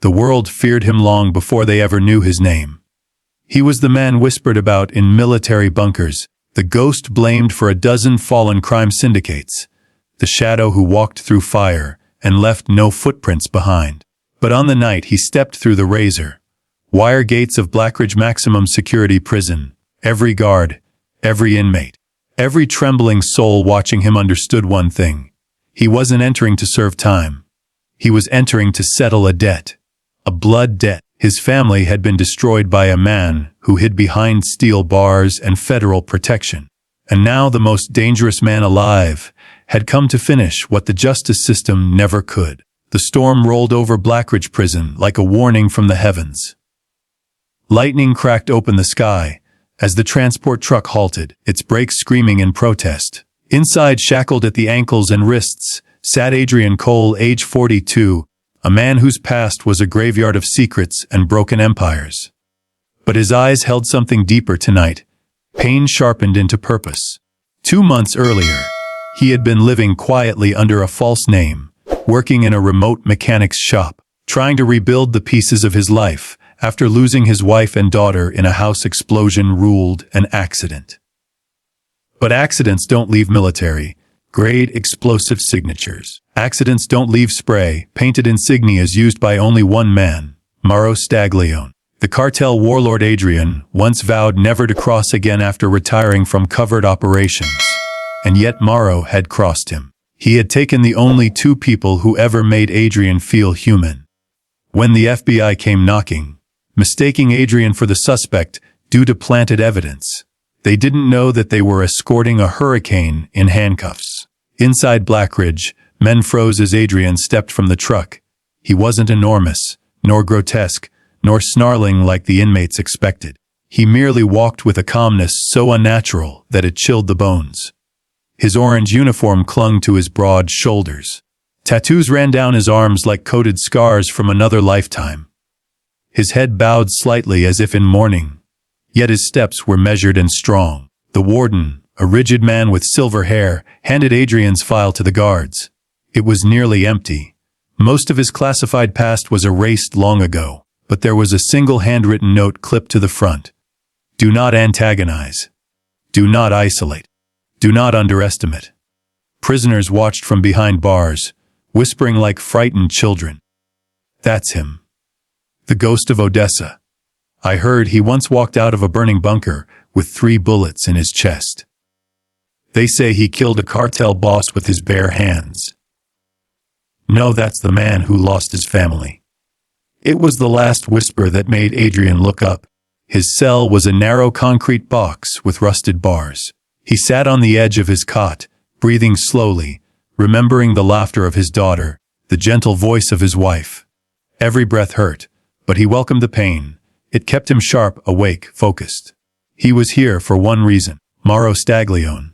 The world feared him long before they ever knew his name. He was the man whispered about in military bunkers, the ghost blamed for a dozen fallen crime syndicates, the shadow who walked through fire and left no footprints behind. But on the night he stepped through the wire gates of Blackridge Maximum Security Prison, every guard, every inmate, every trembling soul watching him understood one thing. He wasn't entering to serve time. He was entering to settle a debt. A blood debt. His family had been destroyed by a man who hid behind steel bars and federal protection. And now the most dangerous man alive had come to finish what the justice system never could. The storm rolled over Blackridge Prison like a warning from the heavens. Lightning cracked open the sky as the transport truck halted, its brakes screaming in protest. Inside, shackled at the ankles and wrists, sat Adrian Cole, age 42, a man whose past was a graveyard of secrets and broken empires. But his eyes held something deeper tonight, pain sharpened into purpose. 2 months earlier, he had been living quietly under a false name, working in a remote mechanic's shop, trying to rebuild the pieces of his life after losing his wife and daughter in a house explosion ruled an accident. But accidents don't leave military-grade explosive signatures. Accidents don't leave spray-painted insignias used by only one man, Mauro Staglione. The cartel warlord Adrian once vowed never to cross again after retiring from covert operations. And yet Mauro had crossed him. He had taken the only 2 people who ever made Adrian feel human. When the FBI came knocking, mistaking Adrian for the suspect due to planted evidence, they didn't know that they were escorting a hurricane in handcuffs. Inside Blackridge, men froze as Adrian stepped from the truck. He wasn't enormous, nor grotesque, nor snarling like the inmates expected. He merely walked with a calmness so unnatural that it chilled the bones. His orange uniform clung to his broad shoulders. Tattoos ran down his arms like coated scars from another lifetime. His head bowed slightly as if in mourning, yet his steps were measured and strong. The warden, a rigid man with silver hair, handed Adrian's file to the guards. It was nearly empty. Most of his classified past was erased long ago, but there was a single handwritten note clipped to the front. Do not antagonize. Do not isolate. Do not underestimate. Prisoners watched from behind bars, whispering like frightened children. That's him. The ghost of Odessa. I heard he once walked out of a burning bunker with 3 bullets in his chest. They say he killed a cartel boss with his bare hands. No, that's the man who lost his family. It was the last whisper that made Adrian look up. His cell was a narrow concrete box with rusted bars. He sat on the edge of his cot, breathing slowly, remembering the laughter of his daughter, the gentle voice of his wife. Every breath hurt, but he welcomed the pain. It kept him sharp, awake, focused. He was here for one reason: Mauro Staglione.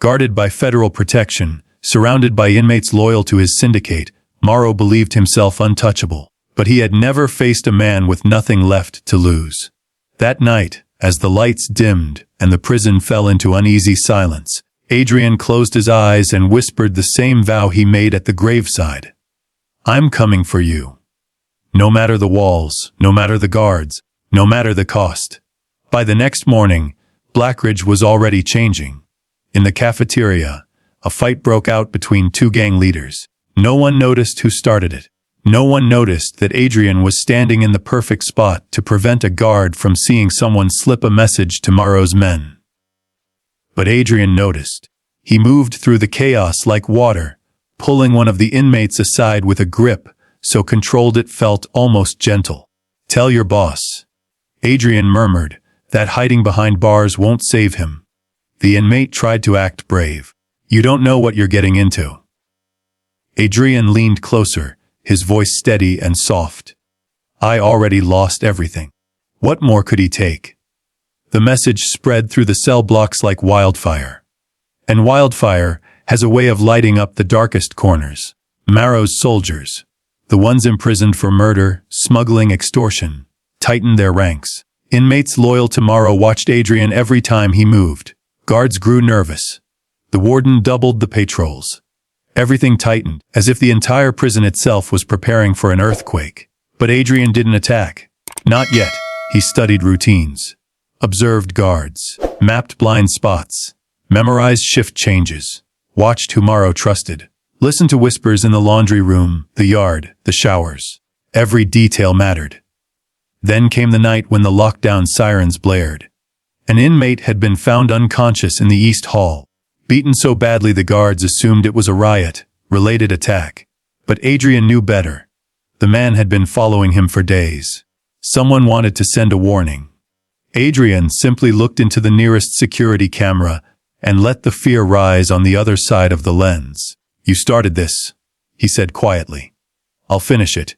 Guarded by federal protection, surrounded by inmates loyal to his syndicate, Mauro believed himself untouchable. But he had never faced a man with nothing left to lose. That night, as the lights dimmed and the prison fell into uneasy silence, Adrian closed his eyes and whispered the same vow he made at the graveside. I'm coming for you. No matter the walls, no matter the guards, no matter the cost. By the next morning, Blackridge was already changing. In the cafeteria, a fight broke out between 2 gang leaders. No one noticed who started it. No one noticed that Adrian was standing in the perfect spot to prevent a guard from seeing someone slip a message to Mauro's men. But Adrian noticed. He moved through the chaos like water, pulling one of the inmates aside with a grip so controlled it felt almost gentle. Tell your boss. Adrian murmured, that hiding behind bars won't save him. The inmate tried to act brave. You don't know what you're getting into. Adrian leaned closer, his voice steady and soft. I already lost everything. What more could he take? The message spread through the cell blocks like wildfire. And wildfire has a way of lighting up the darkest corners. Mauro's soldiers, the ones imprisoned for murder, smuggling, extortion, tightened their ranks. Inmates loyal to Mauro watched Adrian every time he moved. Guards grew nervous. The warden doubled the patrols. Everything tightened, as if the entire prison itself was preparing for an earthquake. But Adrian didn't attack. Not yet. He studied routines, observed guards, mapped blind spots, memorized shift changes, watched who Morrow trusted, listened to whispers in the laundry room, the yard, the showers. Every detail mattered. Then came the night when the lockdown sirens blared. An inmate had been found unconscious in the East Hall, beaten so badly the guards assumed it was a riot-related attack. But Adrian knew better. The man had been following him for days. Someone wanted to send a warning. Adrian simply looked into the nearest security camera and let the fear rise on the other side of the lens. "You started this," he said quietly. "I'll finish it."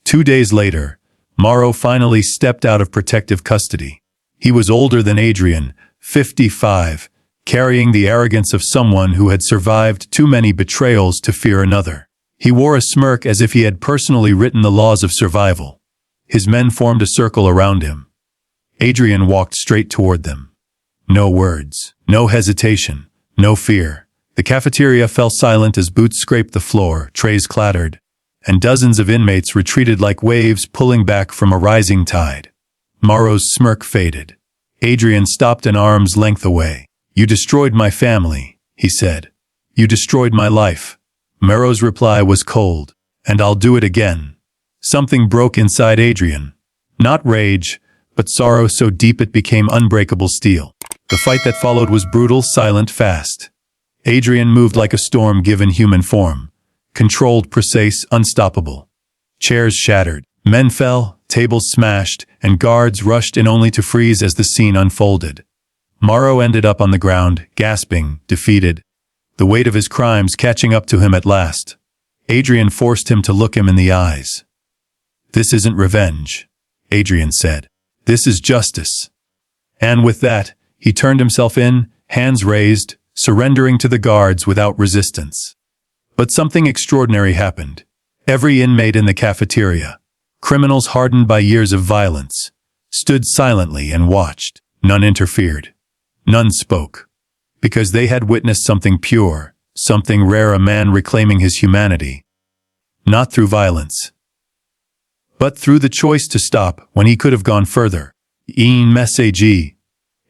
2 days later, Morrow finally stepped out of protective custody. He was older than Adrian, 55, carrying the arrogance of someone who had survived too many betrayals to fear another. He wore a smirk as if he had personally written the laws of survival. His men formed a circle around him. Adrian walked straight toward them. No words, no hesitation, no fear. The cafeteria fell silent as boots scraped the floor, trays clattered, and dozens of inmates retreated like waves pulling back from a rising tide. Morrow's smirk faded. Adrian stopped an arm's length away. "You destroyed my family," he said. "You destroyed my life." Morrow's reply was cold. "And I'll do it again." Something broke inside Adrian. Not rage, but sorrow so deep it became unbreakable steel. The fight that followed was brutal, silent, fast. Adrian moved like a storm given human form. Controlled, precise, unstoppable. Chairs shattered, men fell, tables smashed, and guards rushed in only to freeze as the scene unfolded. Morrow ended up on the ground, gasping, defeated, the weight of his crimes catching up to him at last. Adrian forced him to look him in the eyes. "This isn't revenge," Adrian said. "This is justice." And with that, he turned himself in, hands raised, surrendering to the guards without resistance. But something extraordinary happened. Every inmate in the cafeteria, criminals hardened by years of violence, stood silently and watched. None interfered. None spoke. Because they had witnessed something pure, something rare, a man reclaiming his humanity. Not through violence, but through the choice to stop when he could have gone further. In message,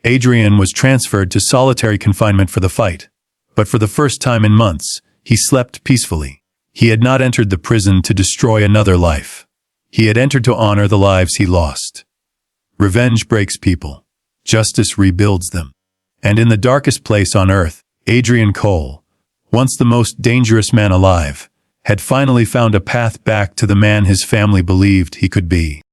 Adrian was transferred to solitary confinement for the fight. But for the first time in months, he slept peacefully. He had not entered the prison to destroy another life. He had entered to honor the lives he lost. Revenge breaks people. Justice rebuilds them. And in the darkest place on earth, Adrian Cole, once the most dangerous man alive, had finally found a path back to the man his family believed he could be.